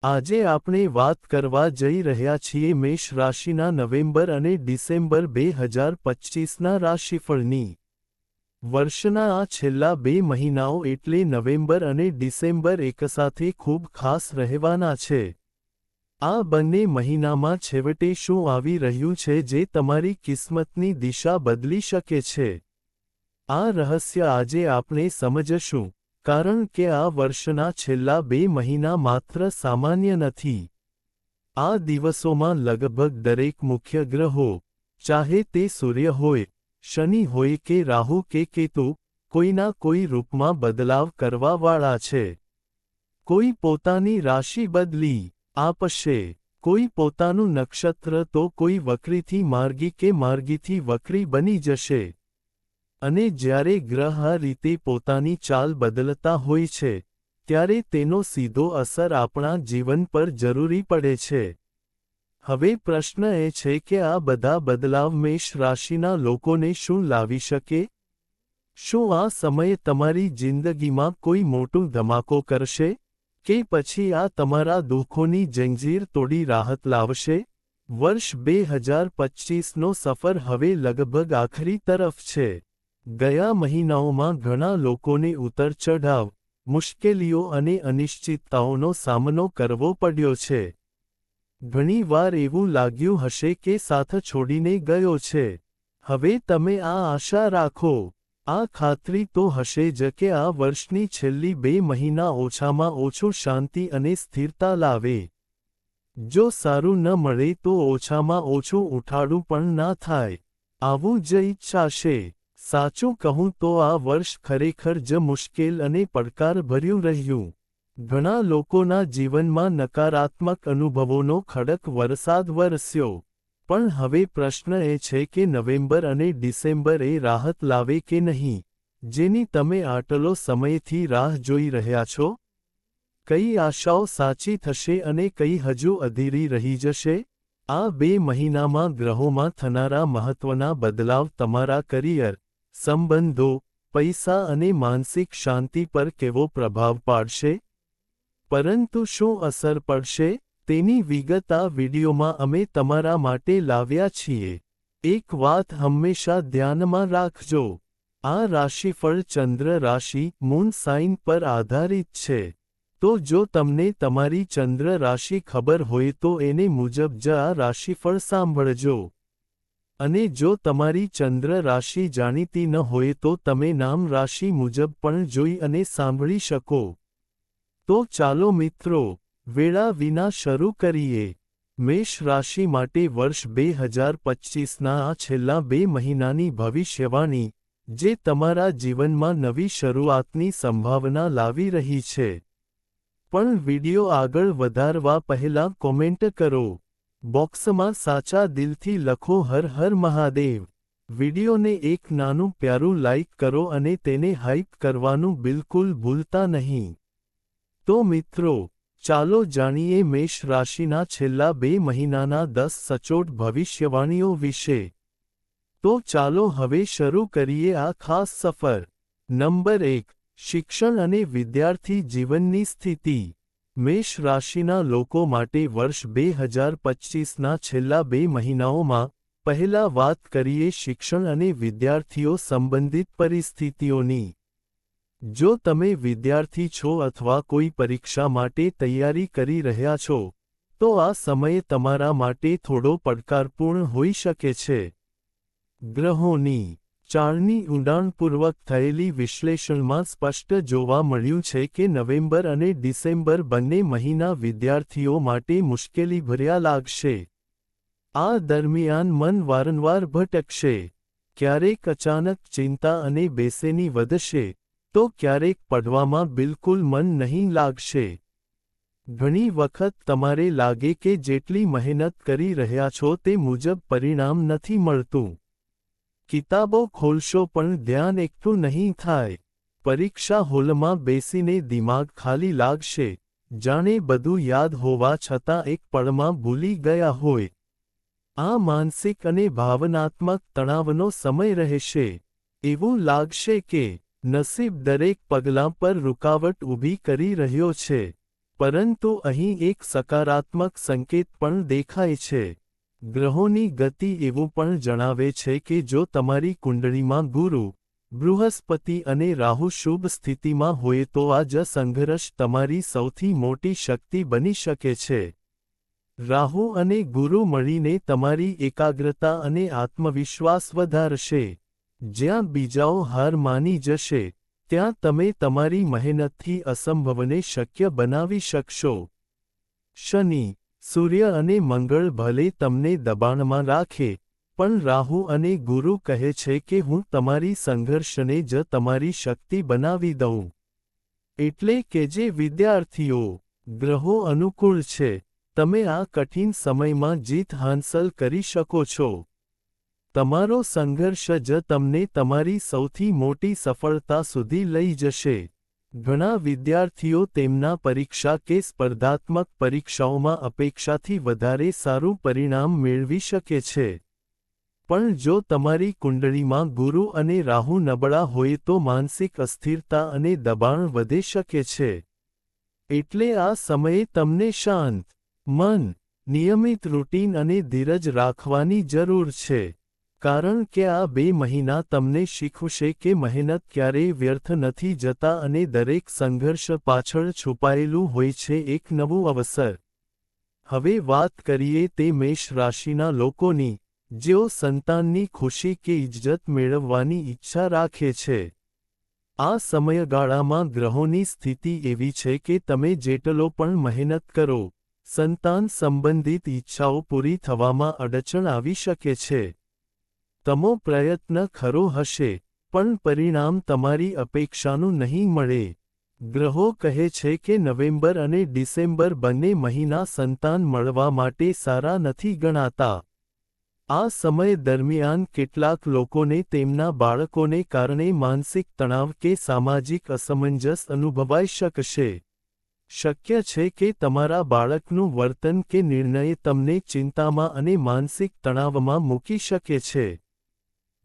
આજે આપણે વાત કરવા જઈ રહ્યા છીએ મેષ રાશિના નવેમ્બર અને ડિસેમ્બર 2025ના રાશિફળની। વર્ષના આ છેલ્લા 2 મહિનાઓ એટલે નવેમ્બર અને ડિસેમ્બર એકસાથે ખૂબ ખાસ રહેવાના છે। આ બંને મહિનામાં છેવટે શું આવી રહ્યું છે જે તમારી કિસ્મતની દિશા બદલી શકે છે? આ રહસ્ય આજે આપણે સમજશું, કારણ કે આ વર્ષના છેલ્લા 2 મહિના માત્ર સામાન્ય નથી। આ દિવસોમાં લગભગ દરેક મુખ્ય ગ્રહો, ચાહે તે સૂર્ય હોય, શનિ હોય કે રાહુ કે કેતુ, કોઈના કોઈ રૂપમાં બદલાવ કરવાવાળા છે। કોઈ પોતાની રાશિ બદલી આપશે, કોઈ પોતાનું નક્ષત્ર તો કોઈ વક્રીથી માર્ગી કે માર્ગીથી વક્રી બની જશે। અને જ્યારે ગ્રહ આ રીતે પોતાની ચાલ બદલતા હોય છે, ત્યારે તેનો સીધો અસર આપણા જીવન પર જરૂરી પડે છે। હવે પ્રશ્ન એ છે કે આ બધા બદલાવ મેષ રાશિના લોકોને શું લાવી શકે? શું આ સમય તમારી જિંદગીમાં કોઈ મોટું ધમાકો કરશે? કે પછી આ તમારા દુઃખોની જંજીર તોડી રાહત લાવશે? વર્ષ 2025નો સફર હવે લગભગ આખરી તરફ છે। ગયા મહિનાઓમાં ઘણા લોકોને ઉતર-ચઢાવ, મુશ્કેલીઓ અને અનિશ્ચિતતાઓનો સામનો કરવો પડ્યો છે। ઘણી વાર એવું લાગ્યું હશે કે સાથ છોડીને ગયો છે। હવે તમે આ આશા રાખો, આ ખાતરી તો હશે જ કે આ વર્ષની છેલ્લી 2 મહિના ઓછામાં ઓછું શાંતિ અને સ્થિરતા લાવે। જો સારું ન મળે તો ઓછામાં ઓછું ઉઠાડું પણ ના થાય, આવું જ ઈચ્છાશે। સાચું કહું તો આ વર્ષ ખરેખર જ મુશ્કેલ અને પડકારભર્યું રહ્યું। ઘણા લોકોના જીવનમાં નકારાત્મક અનુભવોનો ખડક વરસાદ વરસ્યો। પણ હવે પ્રશ્ન એ છે કે નવેમ્બર અને ડિસેમ્બર એ રાહત લાવે કે નહીં, જેની તમે આટલો સમયથી રાહ જોઈ રહ્યા છો? કઈ આશાઓ સાચી થશે અને કઈ હજુ અધીરી રહી જશે? આ 2 મહિનામાં ગ્રહોમાં થનારા મહત્વના બદલાવ તમારા કરિયર, સંબંધો, પૈસા અને માનસિક શાંતિ પર કેવો પ્રભાવ પાડશે? પરંતુ શું અસર પડશે, તેની વિગત આ વિડીયોમાં અમે તમારા માટે લાવ્યા છીએ। એક વાત હંમેશા ધ્યાનમાં રાખજો, આ રાશિફળ ચંદ્ર રાશિ મૂન સાઇન પર આધારિત છે। તો જો તમને તમારી ચંદ્ર રાશિ ખબર હોય તો એને મુજબ જ આ રાશિફળ સાંભળજો। અને જો તમારી ચંદ્ર રાશિ જાણીતી ન હોય તો તમે નામ રાશિ મુજબ પણ જોઈ અને સાંભળી શકો। તો ચાલો મિત્રો, વેળા વિના શરૂ કરીએ। મેષ રાશિ માટે વર્ષ 2025ના આ છેલ્લા 2 મહિનાની ભવિષ્યવાણી, જે તમારા જીવનમાં નવી શરૂઆતની સંભાવના લાવી રહી છે। પણ વિડિયો આગળ વધારવા પહેલાં કોમેન્ટ કરો, બોક્સમાં સાચા દિલથી લખો હર હર મહાદેવ। વિડિયોને એક નાનું પ્યારું લાઇક કરો અને તેને હાઇપ કરવાનું બિલકુલ ભૂલતા નહીં। તો મિત્રો, ચાલો જાણીએ મેષ રાશિના છેલ્લા 2 મહિનાના 10 સચોટ ભવિષ્યવાણીઓ વિશે। તો ચાલો હવે શરૂ કરીએ આ ખાસ સફર। નંબર 1, શિક્ષણ અને વિદ્યાર્થી જીવનની સ્થિતિ। મેષ રાશિના લોકો માટે વર્ષ 2025ના છેલ્લા 2 મહિનાઓમાં, પહેલા વાત કરીએ શિક્ષણ અને વિદ્યાર્થીઓ સંબંધિત પરિસ્થિતિઓની। જો તમે વિદ્યાર્થી છો અથવા કોઈ પરીક્ષા માટે તૈયારી કરી રહ્યા છો, તો આ સમય તમારા માટે થોડો પડકારપૂર્ણ હોઈ શકે છે। ગ્રહોની ચાળની ઊંડાણપૂર્વક થયેલી વિશ્લેષણમાં સ્પષ્ટ જોવા મળ્યું છે કે નવેમ્બર અને ડિસેમ્બર બંને મહિના વિદ્યાર્થીઓ માટે મુશ્કેલીભર્યા લાગશે। આ દરમિયાન મન વારંવાર ભટકશે, ક્યારેક અચાનક ચિંતા અને બેચેની વધશે, તો ક્યારેક પઢવામાં બિલકુલ મન નહીં લાગશે। ઘણી વખત તમારે લાગે કે જેટલી મહેનત કરી રહ્યા છો તે મુજબ પરિણામ નથી મળતું। કિતાબો ખોલશો પણ ધ્યાન એકઠું નહીં થાય। પરીક્ષા હોલમાં બેસીને દિમાગ ખાલી લાગશે, જાણે બધું યાદ હોવા છતાં એક પળમાં ભૂલી ગયા હોય। આ માનસિક અને ભાવનાત્મક તણાવનો સમય રહેશે। એવું લાગશે કે નસીબ દરેક પગલાં પર રૂકાવટ ઊભી કરી રહ્યો છે, પરંતુ અહીં એક સકારાત્મક સંકેત પણ દેખાય છે. ગ્રહોની ગતિ એવું પણ જણાવે છે કે જો તમારી કુંડળીમાં ગુરુ, બૃહસ્પતિ અને રાહુ શુભ સ્થિતિમાં હોય તો આ જ સંઘર્ષ તમારી સૌથી મોટી શક્તિ બની શકે છે. રાહુ અને ગુરુ મળીને તમારી એકાગ્રતા અને આત્મવિશ્વાસ વધારશે. જ્યાં બીજાઓ હાર માની જશે, ત્યાં તમે તમારી મહેનતથી અસંભવને શક્ય બનાવી શકશો. શનિ, સૂર્ય અને મંગળ ભલે તમને દબાણમાં રાખે, પણ રાહુ અને ગુરુ કહે છે કે હું તમારી સંઘર્ષને જ તમારી શક્તિ બનાવી દઉં. એટલે કે જે વિદ્યાર્થીઓ, ગ્રહો અનુકૂળ છે, તમે આ કઠિન સમયમાં જીત હાંસલ કરી શકો છો. તમારો સંઘર્ષ જ તમને તમારી સૌથી મોટી સફળતા સુધી લઈ જશે. ઘણા વિદ્યાર્થીઓ તેમના પરીક્ષા કે સ્પર્ધાત્મક પરીક્ષાઓમાં અપેક્ષાથી વધારે સારું પરિણામ મેળવી શકે છે. પણ જો તમારી કુંડળીમાં ગુરુ અને રાહુ નબળા હોય તો માનસિક અસ્થિરતા અને દબાણ વધી શકે છે. એટલે આ સમયે તમને શાંત મન, નિયમિત રૂટીન અને ધીરજ રાખવાની જરૂર છે. કારણ કે આ 2 મહિના તમને શીખવશે કે મહેનત ક્યારેય વ્યર્થ નથી જતા અને દરેક સંઘર્ષ પાછળ છુપાયેલું હોય છે એક નવું અવસર. હવે વાત કરીએ તે મેષ રાશિના લોકોની, જેઓ સંતાનની ખુશી કે ઇજ્જત મેળવવાની ઈચ્છા રાખે છે. આ સમયગાળામાં ગ્રહોની સ્થિતિ એવી છે કે તમે જેટલો પણ મહેનત કરો, સંતાન સંબંધિત ઈચ્છાઓ પૂરી થવામાં અડચણ આવી શકે છે. તમો પ્રયત્ન ખરો હશે, પણ પરિણામ તમારી અપેક્ષાનું નહીં મળે. ગ્રહો કહે છે કે નવેમ્બર અને ડિસેમ્બર બંને મહિના સંતાન મળવા માટે સારા નથી ગણાતા. આ સમય દરમિયાન કેટલાક લોકોને તેમના બાળકોને કારણે માનસિક તણાવ કે સામાજિક અસમંજસ અનુભવાઈ શકશે. શક્ય છે કે તમારા બાળકનું વર્તન કે નિર્ણય તમને ચિંતામાં અને માનસિક તણાવમાં મૂકી શકે છે.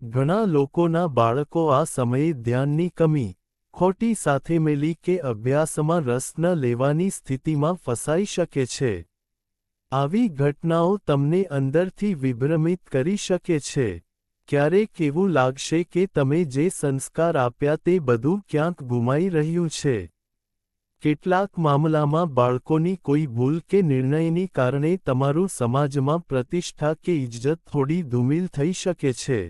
ઘણા લોકોના બાળકો આ સમયે ધ્યાનની કમી, ખોટી સાથેમેલી કે અભ્યાસમાં રસ ન લેવાની સ્થિતિમાં ફસાઈ શકે છે. આવી ઘટનાઓ તમને અંદરથી વિભ્રમિત કરી શકે છે. ક્યારેક એવું લાગશે કે તમે જે સંસ્કાર આપ્યા તે બધું ક્યાંક ગુમાઈ રહ્યું છે. કેટલાક મામલામાં બાળકોની કોઈ ભૂલ કે નિર્ણયની કારણે તમારું સમાજમાં પ્રતિષ્ઠા કે ઇજ્જત થોડી ધૂમિલ થઈ શકે છે.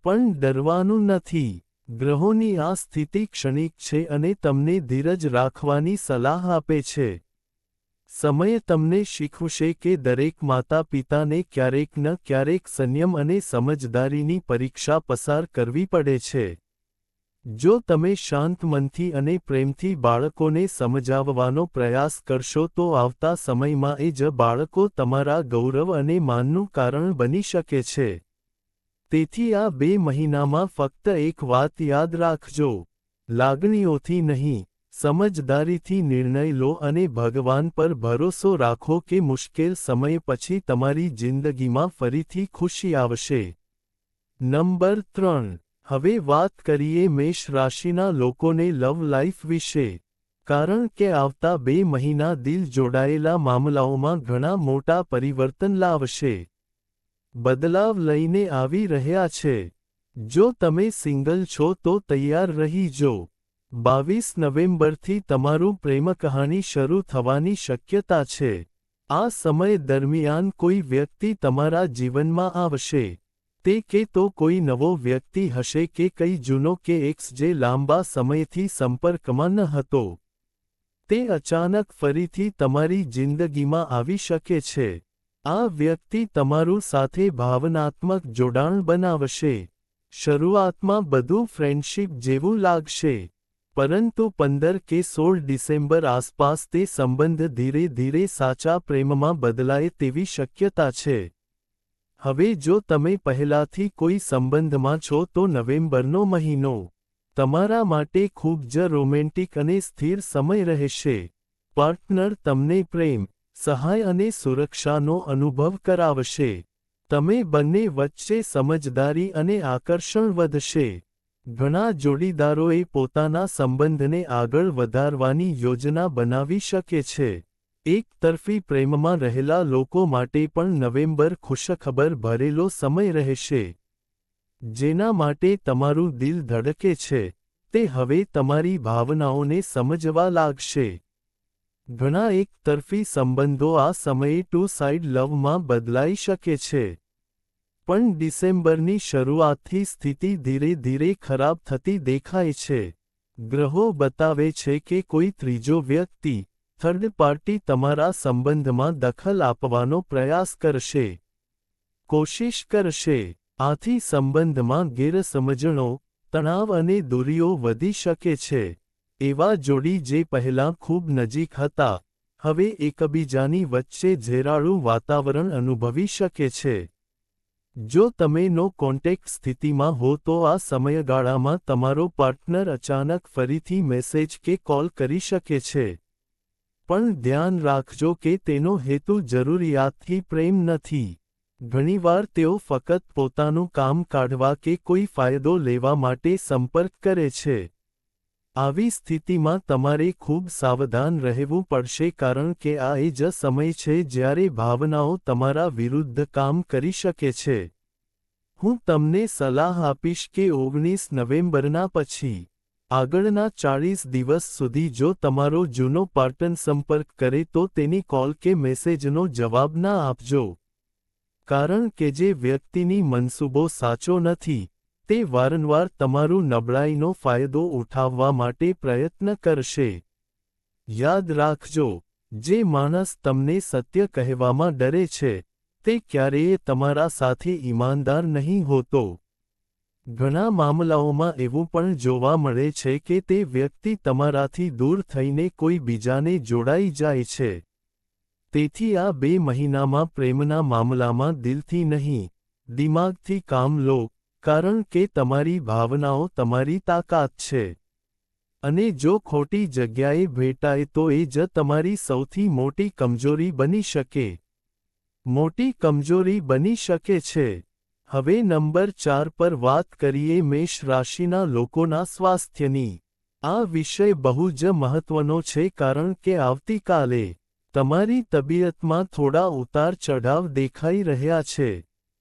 પણ ડરવાનું નથી. ગ્રહોની આ સ્થિતિ ક્ષણિક છે અને તમને ધીરજ રાખવાની સલાહ આપે છે. સમય તમને શીખવશે કે દરેક માતા-પિતાને ક્યારેક ન ક્યારેક સંયમ અને સમજદારીની પરીક્ષા પસાર કરવી પડે છે. જો તમે શાંત મનથી અને પ્રેમથી બાળકોને સમજાવવાનો પ્રયાસ કરશો તો આવતા સમયમાં એ જ બાળકો તમારા ગૌરવ અને માનનું કારણ બની શકે છે. તેથી આ 2 મહિનામાં ફક્ત એક વાત યાદ રાખજો. લાગણીઓથી નહીં, સમજદારીથી નિર્ણય લો અને ભગવાન પર ભરોસો રાખો કે મુશ્કેલ સમય પછી તમારી જિંદગીમાં ફરીથી ખુશી આવશે. નંબર 3. હવે વાત કરીએ મેષ રાશિના લોકોને લવ લાઈફ વિશે. કારણ કે આવતા 2 મહિના દિલ જોડાયેલા મામલાઓમાં ઘણા મોટા પરિવર્તન લાવશે. બદલાવ લઈને આવી રહ્યા છે. જો તમે સિંગલ છો તો તૈયાર રહીજો. 22 નવેમ્બરથી તમારું પ્રેમકહાની શરૂ થવાની શક્યતા છે. આ સમય દરમિયાન કોઈ વ્યક્તિ તમારા જીવનમાં આવશે. તે કે તો કોઈ નવો વ્યક્તિ હશે કે કઈ જૂનો કે એક્સ જે લાંબા સમયથી સંપર્કમાં ન હતો. તે અચાનક ફરીથી તમારી જિંદગીમાં આવી શકે છે. આ વ્યક્તિ તમારું સાથે ભાવનાત્મક જોડાણ બનાવશે. શરૂઆતમાં બધું ફ્રેન્ડશિપ જેવું લાગશે. પરંતુ 15 કે 16 ડિસેમ્બર આસપાસ તે સંબંધ ધીરે ધીરે સાચા પ્રેમમાં બદલાય તેવી શક્યતા છે. હવે જો તમે પહેલાથી કોઈ સંબંધમાં છો તો નવેમ્બરનો મહિનો તમારા માટે ખૂબ જ રોમેન્ટિક અને સ્થિર સમય રહેશે. પાર્ટનર તમને પ્રેમ, સહાય અને સુરક્ષાનો અનુભવ કરાવશે. તમે બંને વચ્ચે સમજદારી અને આકર્ષણ વધશે. ઘણા જોડીદારોએ પોતાના સંબંધને આગળ વધારવાની યોજના બનાવી શકે છે. એકતરફી પ્રેમમાં રહેલા લોકો માટે પણ નવેમ્બર ખુશખબર ભરેલો સમય રહેશે. જેના માટે તમારું દિલ ધડકે છે, તે હવે તમારી ભાવનાઓને સમજવા લાગશે. ઘણા એકતરફી સંબંધો આ સમયે ટુ સાઇડ લવમાં બદલાઈ શકે છે. પણ ડિસેમ્બરની શરૂઆતથી સ્થિતિ ધીરે ધીરે ખરાબ થતી દેખાય છે. ગ્રહો બતાવે છે કે કોઈ ત્રીજો વ્યક્તિ, થર્ડ પાર્ટી તમારા સંબંધમાં દખલ આપવાનો પ્રયાસ કરશે, કોશિશ કરશે. આથી સંબંધમાં ગેરસમજણો, તણાવ અને દૂરીઓ વધી શકે છે. એવા જોડી જે પહેલાં ખૂબ નજીક હતા, હવે એકબીજાની વચ્ચે ઝેરાળું વાતાવરણ અનુભવી શકે છે. જો તમે નો કોન્ટેક્ટ સ્થિતિમાં હો તો આ સમયગાળામાં તમારો પાર્ટનર અચાનક ફરીથી મેસેજ કે કોલ કરી શકે છે. પણ ધ્યાન રાખજો કે તેનો હેતુ જરૂરિયાતથી પ્રેમ નથી. ઘણીવાર તેઓ ફક્ત પોતાનું કામ કાઢવા કે કોઈ ફાયદો લેવા માટે સંપર્ક કરે છે. આવી સ્થિતિમાં તમારે ખૂબ સાવધાન રહેવું પડશે કારણ કે આ એ જ સમય છે જ્યારે ભાવનાઓ તમારા વિરુદ્ધ કામ કરી શકે છે. હું તમને સલાહ આપીશ કે 19 નવેમ્બરના પછી આગળના 40 દિવસ સુધી જો તમારો જૂનો પાર્ટનર સંપર્ક કરે તો તેની કોલ કે મેસેજનો જવાબ ના આપજો. કારણ કે જે વ્યક્તિની મનસૂબો સાચો નથી, તે વારંવાર તમારું નબળાઈનો ફાયદો ઉઠાવવા માટે પ્રયત્ન કરશે. યાદ રાખજો, જે માણસ તમને સત્ય કહેવામાં ડરે છે, તે ક્યારેય તમારા સાથે ઈમાનદાર નહીં હોતો. ઘણા મામલાઓમાં એવું પણ જોવા મળે છે કે તે વ્યક્તિ તમારાથી દૂર થઈને કોઈ બીજાને જોડાઈ જાય છે. તેથી આ 2 મહિનામાં પ્રેમના મામલામાં દિલથી નહીં, દિમાગથી કામ લો, કારણ કે તમારી ભાવનાઓ તમારી તાકાત છે. અને જો ખોટી જગ્યાએ ભેટાય તો એ જ તમારી સૌથી મોટી કમજોરી બની શકે. મોટી કમજોરી બની શકે છે. હવે નંબર 4 પર વાત કરીએ મેષ રાશિના લોકોના સ્વાસ્થ્યની. આ વિષય બહુ જ મહત્વનો છે કારણ કે આવતીકાલે તમારી તબિયતમાં થોડા ઉતાર ચઢાવ દેખાઈ રહ્યા છે.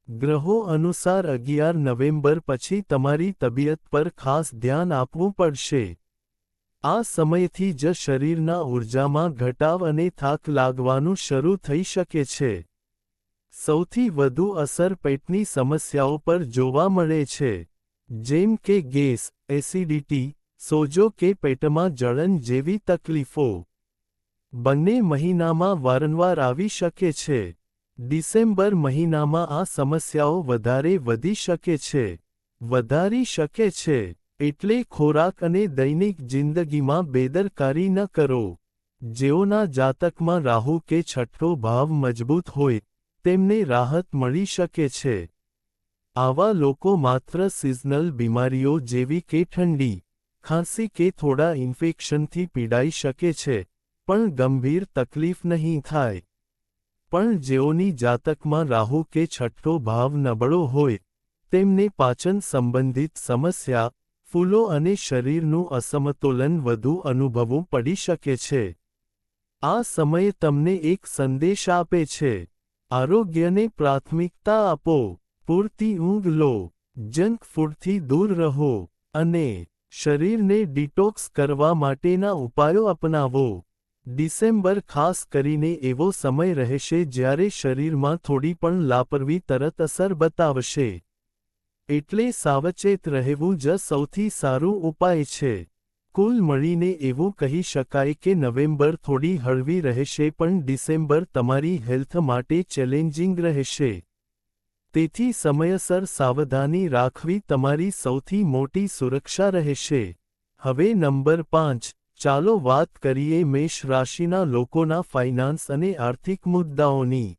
ગ્રહો અનુસાર 11 નવેમ્બર પછી તમારી તબિયત પર ખાસ ધ્યાન આપવું પડશે. આ સમયથી જ શરીરના ઊર્જામાં ઘટાવ અને થાક લાગવાનું શરૂ થઈ શકે છે. સૌથી વધુ અસર પેટની સમસ્યાઓ પર જોવા મળે છે, જેમ કે ગેસ, એસિડિટી, સોજો કે પેટમાં જળન જેવી તકલીફો. બંને મહિનામાં વારંવાર આવી શકે છે. ડિસેમ્બર મહિનામાં આ સમસ્યાઓ વધારે વધી શકે છે. વધારી શકે છે. એટલે ખોરાક અને દૈનિક જિંદગીમાં બેદરકારી ન કરો. જેઓના જાતકમાં રાહુ કે છઠ્ઠો ભાવ મજબૂત હોય, તેમને રાહત મળી શકે છે. આવા લોકો માત્ર સિઝનલ બીમારીઓ જેવી કે ઠંડી, ખાંસી કે થોડા ઇન્ફેક્શનથી પીડાઈ શકે છે, પણ ગંભીર તકલીફ નહીં થાય. પણ જેઓની જાતકમાં રાહુ કે છઠ્ઠો ભાવ નબળો હોય, તેમને પાચન સંબંધિત સમસ્યા, ફૂલો અને શરીરનું અસમતોલન વધુ અનુભવવું પડી શકે છે. આ સમય તમને એક સંદેશ આપે છે. આરોગ્યને પ્રાથમિકતા આપો, પૂરતી ઊંઘ લો, જંક ફૂડથી દૂર રહો, અને શરીરને ડિટોક્સ કરવા માટેના ઉપાયો અપનાવો. ડિસેમ્બર ખાસ કરીને એવો સમય રહેશે જ્યારે શરીરમાં થોડી પણ લાપરવી તરત અસર બતાવશે. એટલે સાવચેત રહેવું જ સૌથી સારું ઉપાય છે. કુલ મળીને એવું કહી શકાય કે નવેમ્બર થોડી હળવી રહેશે પણ ડિસેમ્બર તમારી હેલ્થ માટે ચેલેન્જિંગ રહેશે. તેથી સમયસર સાવધાની રાખવી તમારી સૌથી મોટી સુરક્ષા રહેશે. હવે નંબર 5, ચાલો વાત કરીએ મેષ રાશિના લોકોના ફાઇનાન્સ અને આર્થિક મુદ્દાઓની.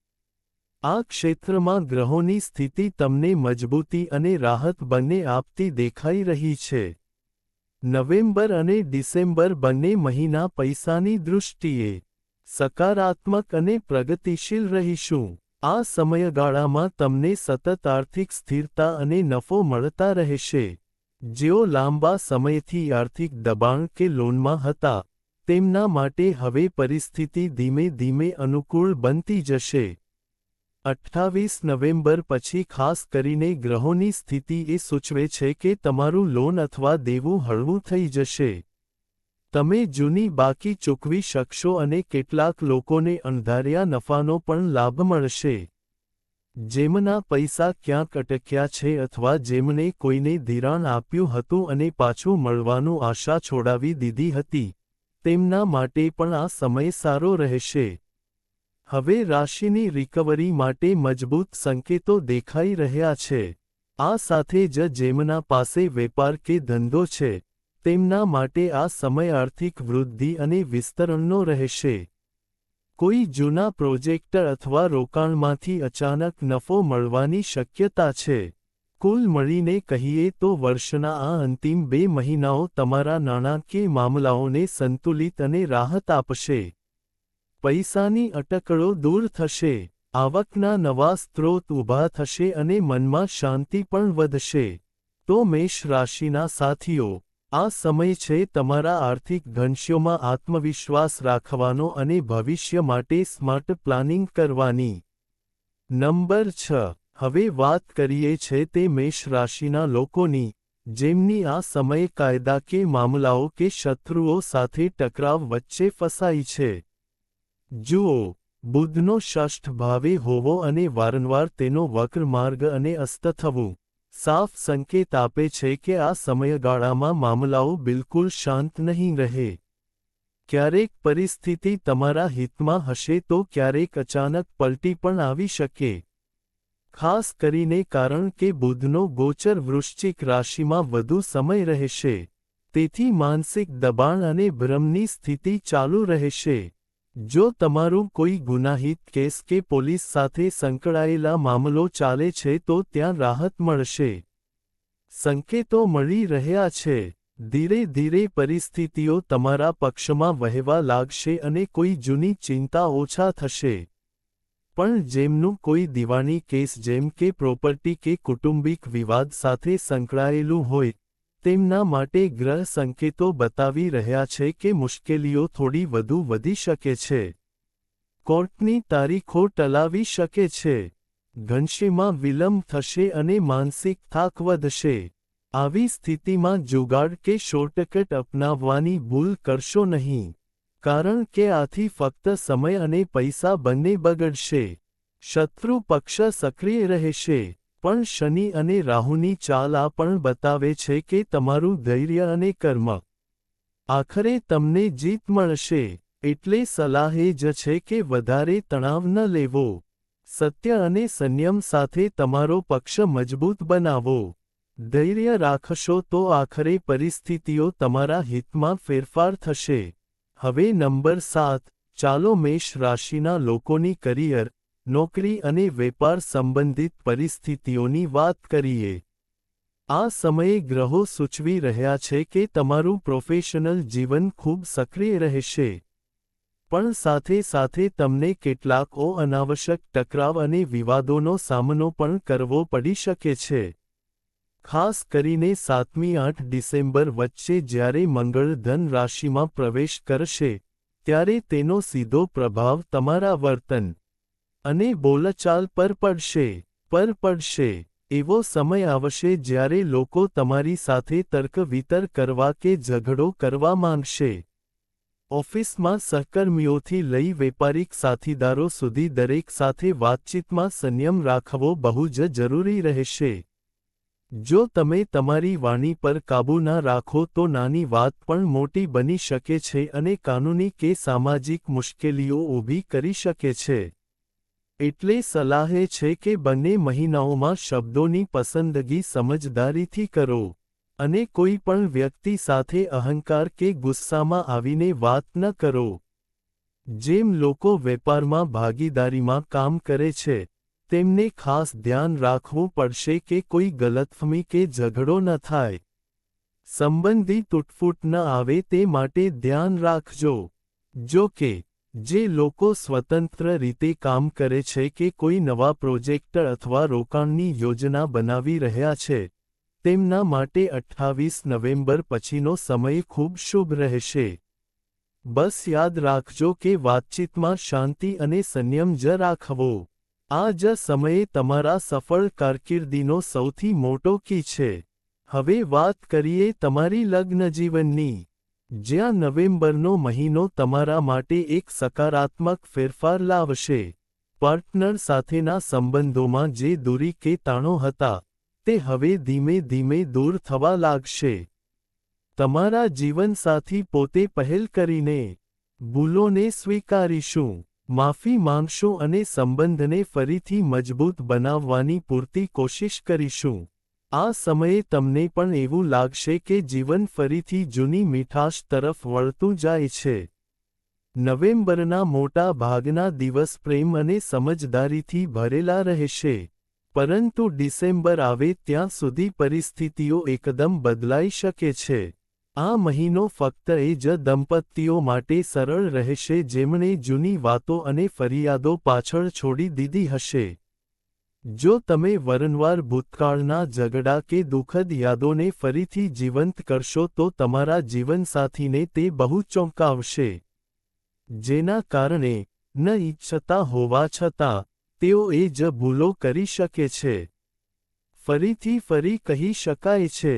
આ ક્ષેત્રમાં ગ્રહોની સ્થિતિ તમને મજબૂતી અને રાહત બંને આપતી દેખાઈ રહી છે. નવેમ્બર અને ડિસેમ્બર બંને મહિના પૈસાની દૃષ્ટિએ સકારાત્મક અને પ્રગતિશીલ રહીશું. આ સમયગાળામાં તમને સતત આર્થિક સ્થિરતા અને નફો મળતા રહેશે. જેઓ લાંબા સમયથી આર્થિક દબાણ કે લોનમાં હતા, તેમના માટે હવે પરિસ્થિતિ ધીમે ધીમે અનુકૂળ બનતી જશે. 28 નવેમ્બર પછી ખાસ કરીને ગ્રહોની સ્થિતિ એ સૂચવે છે કે તમારું લોન અથવા દેવું હળવું થઈ જશે. તમે જૂની બાકી ચૂકવી શકશો અને કેટલાક લોકોને અણધાર્યા નફાનો પણ લાભ મળશે. જેમના પૈસા ક્યાંક અટક્યા છે અથવા જેમણે કોઈને ધિરાણ આપ્યું હતું અને પાછું મળવાનું આશા છોડાવી દીધી હતી, તેમના માટે પણ આ સમય સારો રહેશે. હવે રાશિની રિકવરી માટે મજબૂત સંકેતો દેખાઈ રહ્યા છે. આ સાથે જ જેમના પાસે વેપાર કે ધંધો છે, તેમના માટે આ સમય આર્થિક વૃદ્ધિ અને વિસ્તરણનો રહેશે. કોઈ જૂના પ્રોજેક્ટ અથવા રોકાણમાંથી અચાનક નફો મળવાની શક્યતા છે. કુલ મળીને કહીએ તો વર્ષના આ અંતિમ 2 મહિનાઓ તમારા નાણાકીય મામલાઓને સંતુલિત અને રાહત આપશે. પૈસાની અટકળો દૂર થશે, આવકના નવા સ્ત્રોત ઊભા થશે અને મનમાં શાંતિ પણ વધશે. તો મેષ રાશિના સાથીઓ, આ સમય છે તમારા આર્થિક ભવિષ્યમાં આત્મવિશ્વાસ રાખવાનો અને ભવિષ્ય માટે સ્માર્ટ પ્લાનિંગ કરવાની. નંબર 6. હવે વાત કરીએ છે તે મેષ રાશિના લોકોની, જેમની આ સમયે કાયદા કે મામલાઓ કે શત્રુઓ સાથે ટકરાવ વચ્ચે ફસાઈ છે. જુઓ, બુધનો ષષ્ઠ ભાવે હોવો અને વારંવાર તેનો વક્ર માર્ગ અને અસ્ત થવું સાફ સંકેત આપે છે કે આ સમયગાળામાં મામલાઓ બિલકુલ શાંત નહીં રહે. ક્યારેક પરિસ્થિતિ તમારા હિતમાં હશે તો ક્યારેક અચાનક પલટી પણ આવી શકે. ખાસ કરીને કારણ કે બુધનો ગોચર વૃશ્ચિક રાશિમાં વધુ સમય રહેશે, તેથી માનસિક દબાણ અને ભ્રમની સ્થિતિ ચાલુ રહેશે. જો તમારું કોઈ ગુનાહિત કેસ કે પોલીસ સાથે સંકળાયેલા મામલો ચાલે છે તો ત્યાં રાહત મળશે. સંકેતો મળી રહ્યા છે. ધીરે ધીરે પરિસ્થિતિઓ તમારા પક્ષમાં વહેવા લાગશે અને કોઈ જૂની ચિંતા ઓછા થશે. પણ જેમનું કોઈ દીવાની કેસ જેમ કે પ્રોપર્ટી કે કૌટુંબિક વિવાદ સાથે સંકળાયેલું હોય, તેમના માટે ગ્રહ સંકેતો બતાવી રહ્યા છે કે મુશ્કેલીઓ થોડી વધુ વધી શકે છે. કોર્ટની તારીખો ટલાવી શકે છે. ઘનશ્યમાં વિલંબ થશે અને માનસિક થાક વધશે. આવી સ્થિતિમાં જુગાડ કે શોર્ટકટ અપનાવવાની ભૂલ કરશો નહીં, કારણ કે આથી ફક્ત સમય અને પૈસા બંને બગડશે. શત્રુ પક્ષ સક્રિય રહેશે. પણ શનિ અને રાહુની ચાલ આ પણ બતાવે છે કે તમારું ધૈર્ય અને કર્મ આખરે તમને જીત મળશે. એટલે સલાહ એ જ છે કે વધારે તણાવ ન લેવો. સત્ય અને સંયમ સાથે તમારો પક્ષ મજબૂત બનાવો. ધૈર્ય રાખશો તો આખરે પરિસ્થિતિઓ તમારા હિતમાં ફેરફાર થશે. હવે નંબર 7. ચાલો મેષ રાશિના લોકોની કરિયર, નોકરી અને વેપાર સંબંધિત પરિસ્થિતિઓની વાત કરીએ. આ સમયે ગ્રહો સૂચવી રહ્યા છે કે તમારું પ્રોફેશનલ જીવન ખૂબ સક્રિય રહેશે. પણ સાથે સાથે તમને કેટલાક અનાવશ્યક ટકરાવ અને વિવાદોનો સામનો પણ કરવો પડી શકે છે. ખાસ કરીને 7મી 8 ડિસેમ્બર વચ્ચે જ્યારે મંગળ ધન રાશિમાં પ્રવેશ કરશે, ત્યારે તેનો સીધો પ્રભાવ તમારા વર્તન અને બોલચાલ પર પડશે. એવો સમય આવશે જ્યારે લોકો તમારી સાથે તર્ક વિતર્ક કરવા કે ઝઘડો કરવા માંગશે. ઓફિસમાં સહકર્મીઓથી લઈ વેપારિક સાથીદારો સુધી દરેક સાથે વાતચીતમાં સંયમ રાખવો બહુ જ જરૂરી રહેશે. જો તમે તમારી વાણી પર કાબૂ ન રાખો તો નાની વાત પણ મોટી બની શકે છે અને કાનૂની કે સામાજિક મુશ્કેલીઓ ઊભી કરી શકે છે. એટલે સલાહ એ છે કે બંને મહિનાઓમાં શબ્દોની પસંદગી સમજદારીથી કરો અને કોઈ પણ વ્યક્તિ સાથે અહંકાર કે ગુસ્સામાં આવીને વાત ન કરો. જેમ લોકો વેપારમાં ભાગીદારીમાં કામ કરે છે, તેમને ખાસ ધ્યાન રાખવું પડશે કે કોઈ ગલતફહમી કે ઝઘડો ન થાય. સંબંધી તૂટફૂટ ન આવે તે માટે ધ્યાન રાખજો. જો કે, જે લોકો સ્વતંત્ર રીતે કામ કરે છે કે કોઈ નવા પ્રોજેક્ટ અથવા રોકાણની યોજના બનાવી રહ્યા છે, તેમના માટે 28 નવેમ્બર પછીનો સમય ખૂબ શુભ રહેશે. બસ યાદ રાખજો કે વાતચીતમાં શાંતિ અને સંયમ જ રાખવો. આ જ સમયે તમારા સફળ કારકિર્દીનો સૌથી મોટો કી છે. હવે વાત કરીએ તમારી લગ્નજીવનની. જ્યાં નવેમ્બરનો મહિનો તમારા માટે એક સકારાત્મક ફેરફાર લાવશે. પાર્ટનર સાથેના સંબંધોમાં જે દૂરી કે તાણો હતા, તે હવે ધીમે ધીમે દૂર થવા લાગશે. તમારા જીવનસાથી પોતે પહેલ કરીને ભૂલોને સ્વીકારીશું, માફી માંગશું અને સંબંધને ફરીથી મજબૂત બનાવવાની પૂરતી કોશિશ કરીશું. આ સમયે તમને પણ એવું લાગશે કે જીવન ફરીથી જૂની મીઠાશ તરફ વળતું જાય છે. નવેમ્બરના મોટા ભાગના દિવસ પ્રેમ અને સમજદારીથી ભરેલા રહેશે. પરંતુ ડિસેમ્બર આવે ત્યાં સુધી પરિસ્થિતિઓ એકદમ બદલાઈ શકે છે. આ મહિનો ફક્ત એ જ દંપતીઓ માટે સરળ રહેશે જેમણે જૂની વાતો અને ફરિયાદો પાછળ છોડી દીધી હશે. જો તમે વારંવાર ભૂતકાળના ઝઘડા કે દુઃખદ યાદોને ફરીથી જીવંત કરશો તો તમારા જીવનસાથીને તે બહુ ચોંકાવશે. જેના કારણે, ન ઈચ્છતા હોવા છતાં, તેઓ એ જ ભૂલો કરી શકે છે. ફરી કહી શકાય છે.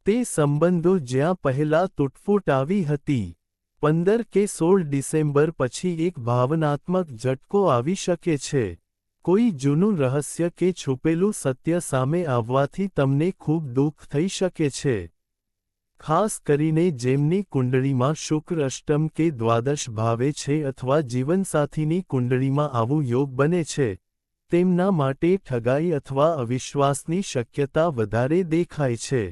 તે સંબંધો જ્યાં પહેલા તૂટફૂટ આવી હતી. 15 કે 16 ડિસેમ્બર પછી એક ભાવનાત્મક ઝટકો આવી શકે છે. કોઈ જૂનું રહસ્ય કે છુપેલું સત્ય સામે આવવાથી તમને ખૂબ દુઃખ થઈ શકે છે. ખાસ કરીને જેમની કુંડળીમાં શુક્ર અષ્ટમ કે દ્વાદશ ભાવે છે અથવા જીવનસાથીની કુંડળીમાં આવું યોગ બને છે, તેમના માટે ઠગાઈ અથવા અવિશ્વાસની શક્યતા વધારે દેખાય છે.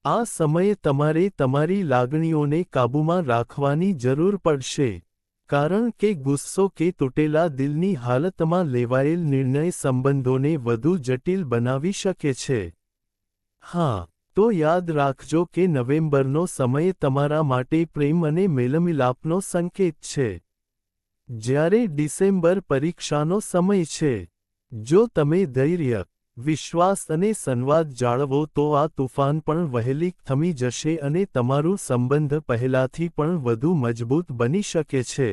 આ સમયે તમારે તમારી લાગણીઓને કાબૂમાં રાખવાની જરૂર પડશે. કારણ કે ગુસ્સો કે તૂટેલા દિલની હાલતમાં લેવાયેલ નિર્ણય સંબંધોને વધુ જટિલ બનાવી શકે છે. હા, તો યાદ રાખજો કે નવેમ્બરનો સમય તમારા માટે પ્રેમ અને મેલમિલાપનો સંકેત છે. જ્યારે ડિસેમ્બર પરીક્ષાનો સમય છે. જો તમે ધૈર્ય, વિશ્વાસ અને સંવાદ જાળવો તો આ તુફાન પણ વહેલી થમી જશે અને તમારું સંબંધ પહેલાથી પણ વધુ મજબૂત બની શકે છે.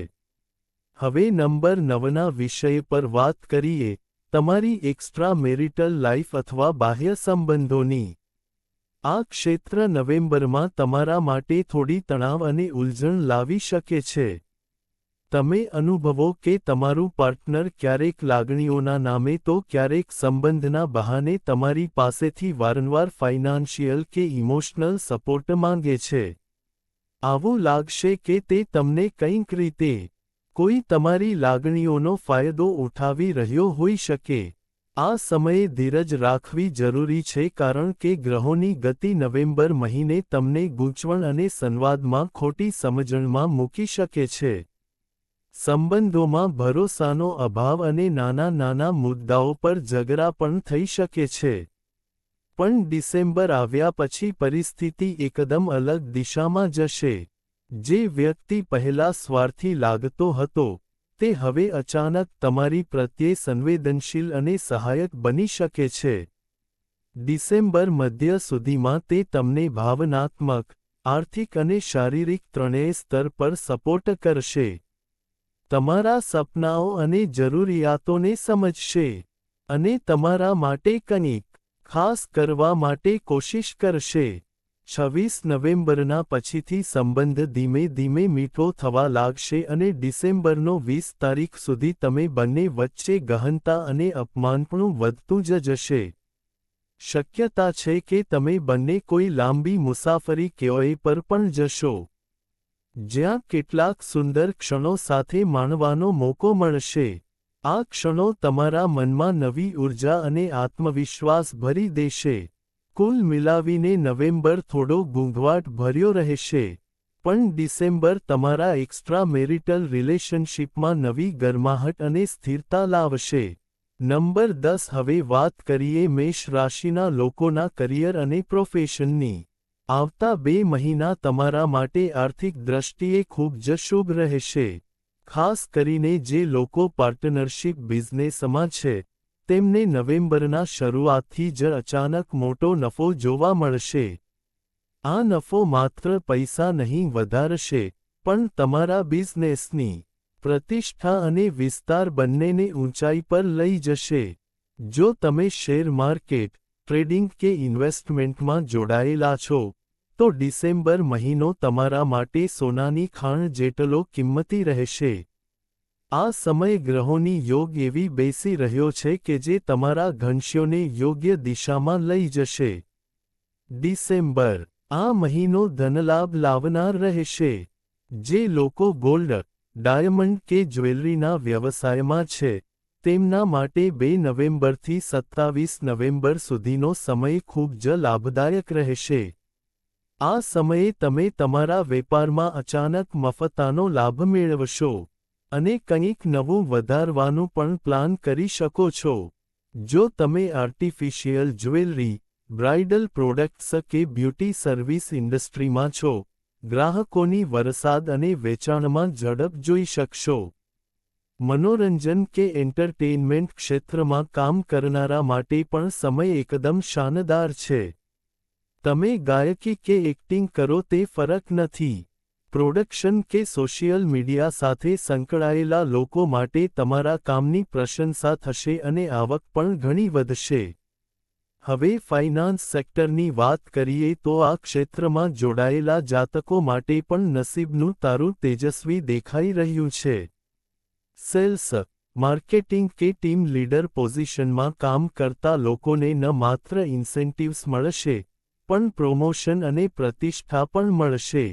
હવે નંબર 9ના વિષય પર વાત કરીએ, તમારી એક્સ્ટ્રા મેરિટલ લાઇફ અથવા બાહ્ય સંબંધોની. આ ક્ષેત્ર નવેમ્બરમાં તમારા માટે થોડી તણાવ અને ઉલઝન લાવી શકે છે. તમે અનુભવો કે તમારું પાર્ટનર ક્યારેક લાગણીઓના નામે તો ક્યારેક સંબંધના બહાને તમારી પાસેથી વારંવાર ફાઇનાન્શિયલ કે ઇમોશનલ સપોર્ટ માંગે છે. આવું લાગશે કે તે તમને કંઈક રીતે, કોઈ તમારી લાગણીઓનો ફાયદો ઉઠાવી રહ્યો હોઈ શકે. આ સમયે ધીરજ રાખવી જરૂરી છે કારણ કે ગ્રહોની ગતિ નવેમ્બર મહિને તમને ગૂંચવણ અને સંવાદમાં ખોટી સમજણમાં મૂકી શકે છે. સંબંધોમાં ભરોસાનો અભાવ અને નાના મુદ્દાઓ પર ઝઘડા પણ થઈ શકે છે. પણ ડિસેમ્બર આવ્યા પછી પરિસ્થિતિ એકદમ અલગ દિશામાં જશે. જે વ્યક્તિ પહેલા સ્વાર્થી લાગતો હતો, તે હવે અચાનક તમારી પ્રત્યે સંવેદનશીલ અને સહાયક બની શકે છે. ડિસેમ્બર મધ્ય સુધીમાં તે તમને ભાવનાત્મક, આર્થિક અને શારીરિક ત્રણેય સ્તર પર સપોર્ટ કરશે. તમારા સપનાઓ અને જરૂરિયાતોને સમજશે. અને તમારા માટે કંઈક ખાસ કરવા માટે કોશિશ કરશે. 26 નવેમ્બરના પછીથી સંબંધ ધીમે ધીમે મીઠો થવા લાગશે અને ડિસેમ્બરનો 20 તારીખ સુધી તમે બંને વચ્ચે ગહનતા અને અપમાનપણું વધતું જ જશે. શક્યતા છે કે તમે બંને કોઈ લાંબી મુસાફરી કેઓએ પર પણ જશો. જ્યાં કેટલાક સુંદર ક્ષણો સાથે માણવાનો મોકો મળશે. આ ક્ષણો તમારા મનમાં નવી ઊર્જા અને આત્મવિશ્વાસ ભરી દેશે. કુલ મિલાવીને નવેમ્બર થોડો ઘૂંઘવાટ ભર્યો રહેશે. પણ ડિસેમ્બર તમારા એક્સ્ટ્રા મેરિટલ રિલેશનશિપમાં નવી ગરમાહટ અને સ્થિરતા લાવશે. નંબર 10 હવે વાત કરીએ મેષ રાશિના લોકોના કરિયર અને પ્રોફેશનની. આવતા 2 મહિના તમારા માટે આર્થિક દ્રષ્ટિએ ખૂબ જ શુભ રહેશે. ખાસ કરીને જે લોકો પાર્ટનરશિપ બિઝનેસમાં છે, તેમને નવેમ્બરના શરૂઆતથી જ અચાનક મોટો નફો જોવા મળશે. આ નફો માત્ર પૈસા નહીં વધારશે, પણ તમારા બિઝનેસની પ્રતિષ્ઠા અને વિસ્તાર બંનેને ઊંચાઈ પર લઈ જશે. જો તમે શેર માર્કેટ, ટ્રેડિંગ કે ઇન્વેસ્ટમેન્ટમાં જોડાયેલા છો, તો ડિસેમ્બર મહિનો તમારા માટે સોનાની ખાણ જેટલો કિંમતી રહેશે. આ સમય ગ્રહોની યોગ એવી બેસી રહ્યો છે કે જે તમારા ઘનશ્યોને યોગ્ય દિશામાં લઈ જશે. ડિસેમ્બર, આ મહિનો ધનલાભ લાવનાર રહેશે. જે લોકો ગોલ્ડ, ડાયમંડ કે જ્વેલરીના વ્યવસાયમાં છે, તેમના માટે 2 નવેમ્બરથી 27 નવેમ્બર સુધીનો સમય ખૂબ જ લાભદાયક રહેશે. આ સમયે તમે તમારા વેપારમાં અચાનક મફતાનો લાભ મેળવશો અને કંઈક નવું વધારવાનું પણ પ્લાન કરી શકો છો. જો તમે આર્ટિફિશિયલ જ્વેલરી, બ્રાઇડલ પ્રોડક્ટ્સ કે બ્યુટી સર્વિસ ઇન્ડસ્ટ્રીમાં છો, ગ્રાહકોની વરસાદ અને વેચાણમાં ઝડપ જોઈ શકશો. મનોરંજન કે એન્ટરટેઇનમેન્ટ ક્ષેત્રમાં કામ કરનારા માટે પણ સમય એકદમ શાનદાર છે. તમે ગાયકી કે એક્ટિંગ કરો તે ફરક નથી. પ્રોડક્શન કે સોશિયલ મીડિયા સાથે સંકળાયેલા લોકો માટે તમારા કામની પ્રશંસા થશે અને આવક પણ ઘણી વધશે. હવે ફાઇનાન્સ સેક્ટરની વાત કરીએ તો આ ક્ષેત્રમાં જોડાયેલા જાતકો માટે પણ નસીબનું તારું તેજસ્વી દેખાઈ રહ્યું છે. સેલ્સ, માર્કેટિંગ કે ટીમ લીડર પોઝિશનમાં કામ કરતા લોકોને ન માત્ર ઇન્સેન્ટિવ્સ મળશે, પણ પ્રમોશન અને પ્રતિષ્ઠા પણ મળશે.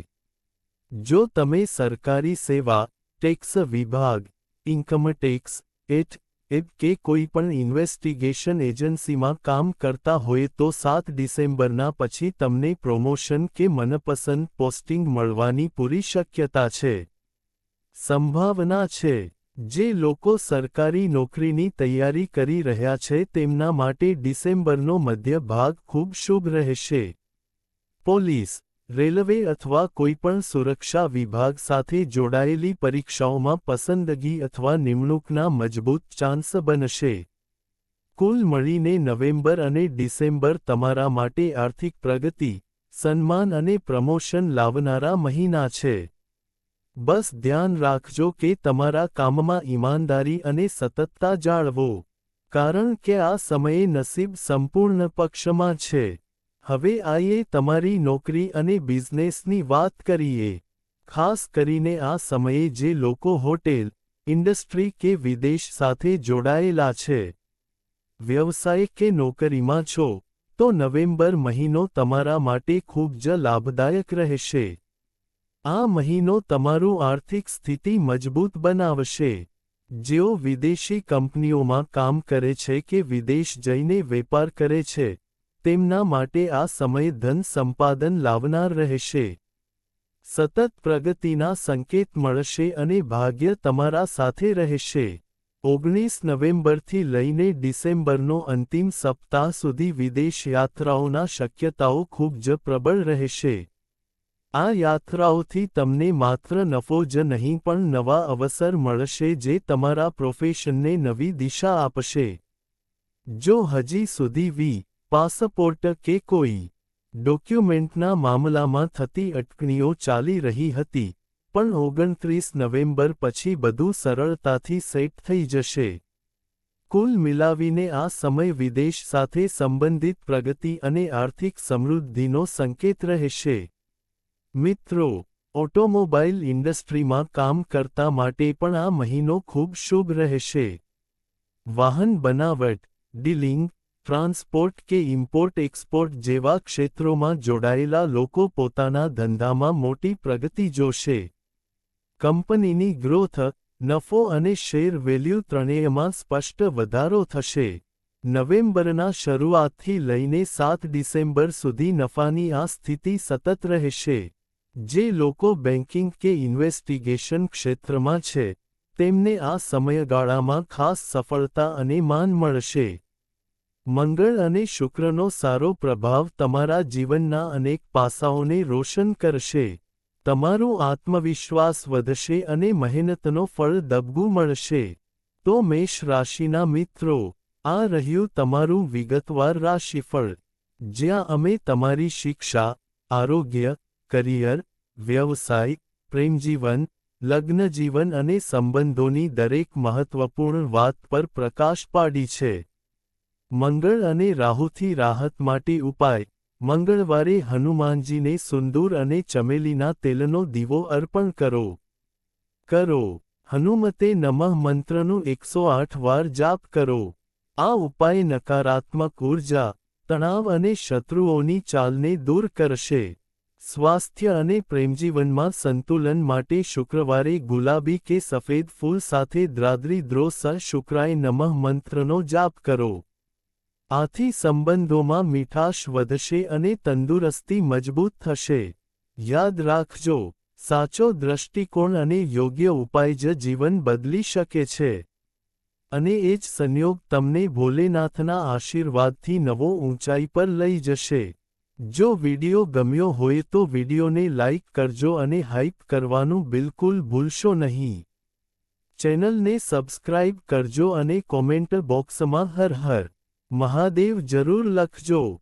જો તમે સરકારી સેવા, ટેક્સ વિભાગ, ઇન્કમ ટેક્સ, કે કોઈ પણ ઇન્વેસ્ટિગેશન એજન્સીમાં કામ કરતા હોય તો 7 ડિસેમ્બરના પછી તમને પ્રમોશન કે મનપસંદ પોસ્ટિંગ મળવાની પૂરી શક્યતા છે. સંભાવના છે. જે લોકો સરકારી નોકરીની તૈયારી કરી રહ્યા છે તેમના માટે ડિસેમ્બરનો મધ્ય ભાગ ખૂબ શુભ રહેશે. પોલીસ, રેલવે અથવા કોઈપણ સુરક્ષા વિભાગ સાથે જોડાયેલી પરીક્ષાઓમાં પસંદગી અથવા નિમણૂકના મજબૂત ચાન્સ બનશે. કુલ મળીને નવેમ્બર અને ડિસેમ્બર તમારા માટે આર્થિક પ્રગતિ, સન્માન અને પ્રમોશન લાવનારા મહિના છે. બસ ધ્યાન રાખજો કે તમારા કામમાં ઈમાનદારી અને સતતતા જાળવો, કારણ કે આ સમયે નસીબ સંપૂર્ણ પક્ષમાં છે. હવે આઈએ તમારી નોકરી અને બિઝનેસની વાત કરીએ. ખાસ કરીને આ સમયે જે લોકો હોટેલ, ઇન્ડસ્ટ્રી કે વિદેશ સાથે જોડાયેલા છે. વ્યવસાય કે નોકરીમાં છો, તો નવેમ્બર મહિનો તમારા માટે ખૂબ જ લાભદાયક રહેશે. આ મહિનો તમારું આર્થિક સ્થિતિ મજબૂત બનાવશે. જેઓ વિદેશી કંપનીઓમાં કામ કરે છે કે વિદેશ જઈને વેપાર કરે છે, તેમના માટે આ સમય ધન સંપાદન લાવનાર રહેશે. સતત પ્રગતિના સંકેત મળશે અને ભાગ્ય તમારા સાથે રહેશે. 19 નવેમ્બરથી લઈને ડિસેમ્બરનો અંતિમ સપ્તાહ સુધી વિદેશ યાત્રાઓના શક્યતાઓ ખૂબ જ પ્રબળ રહેશે. આ યાત્રાઓથી તમને માત્ર નફો જ નહીં પણ નવા અવસર મળશે જે તમારા પ્રોફેશનને નવી દિશા આપશે. જો હજી સુધી પાસપોર્ટ કે કોઈ ડોક્યુમેન્ટના મામલામાં થતી અટકણીઓ ચાલી રહી હતી, પણ 29 નવેમ્બર પછી બધું સરળતાથી સેટ થઈ જશે. કુલ મિલાવીને આ સમય વિદેશ સાથે સંબંધિત પ્રગતિ અને આર્થિક સમૃદ્ધિનો સંકેત રહેશે. મિત્રો, ઓટોમોબાઈલ ઇન્ડસ્ટ્રીમાં કામ કરતા માટે પણ આ મહિનો ખૂબ શુભ રહેશે. વાહન બનાવટ, ડીલિંગ, ટ્રાન્સપોર્ટ કે ઇમ્પોર્ટ એક્સપોર્ટ જેવા ક્ષેત્રોમાં જોડાયેલા લોકો પોતાના ધંધામાં મોટી પ્રગતિ જોશે. કંપનીની ગ્રોથ, નફો અને શેર વેલ્યુ ત્રણેયમાં સ્પષ્ટ વધારો થશે. નવેમ્બરના શરૂઆતથી લઈને 7 ડિસેમ્બર સુધી નફાની આ સ્થિતિ સતત રહેશે. જે લોકો બેન્કિંગ કે ઇન્વેસ્ટિગેશન ક્ષેત્રમાં છે, તેમને આ સમયગાળામાં ખાસ સફળતા અને માન મળશે. મંગળ અને શુક્રનો સારો પ્રભાવ તમારા જીવનના અનેક પાસાઓને રોશન કરશે. તમારું આત્મવિશ્વાસ વધશે અને મહેનતનો ફળ દબગું મળશે. તો મેષ રાશિના મિત્રો, આ રહ્યું તમારું વિગતવાર રાશિફળ, જ્યાં અમે તમારી શિક્ષા, આરોગ્ય, કરિયર, વ્યવસાય, પ્રેમજીવન, લગ્નજીવન અને સંબંધોની દરેક મહત્વપૂર્ણ વાત પર પ્રકાશ પાડી છે. મંગળ અને રાહુથી રાહત માટે ઉપાય. મંગળવારે હનુમાનજીને સુંદર અને ચમેલીના તેલનો દીવો અર્પણ કરો. હનુમતે નમઃ મંત્રનું 108 વાર જાપ કરો. આ ઉપાય નકારાત્મક ઉર્જા, તણાવ અને શત્રુઓની ચાલને દૂર કરશે. સ્વાસ્થ્ય અને પ્રેમજીવનમાં સંતુલન માટે શુક્રવારે ગુલાબી કે સફેદ ફૂલ સાથે દ્રાદ્રી દ્રો સ શુક્રાય નમઃ મંત્રનો જાપ કરો. આથી સંબંધોમાં મીઠાશ વધશે અને તંદુરસ્તી મજબૂત થશે. યાદ રાખજો, સાચો દૃષ્ટિકોણ અને યોગ્ય ઉપાય જ જીવન બદલી શકે છે. અને એ જ સંયોગ તમને ભોલેનાથના આશીર્વાદથી નવો ઊંચાઈ પર લઈ જશે. જો વિડિયો ગમ્યો હોય તો વિડિયોને લાઇક કરજો અને હાઇપ કરવાનું બિલકુલ ભૂલશો નહીં. ચેનલને સબસ્ક્રાઇબ કરજો અને કોમેન્ટ બોક્સમાં હર હર મહાદેવ જરૂર લખજો.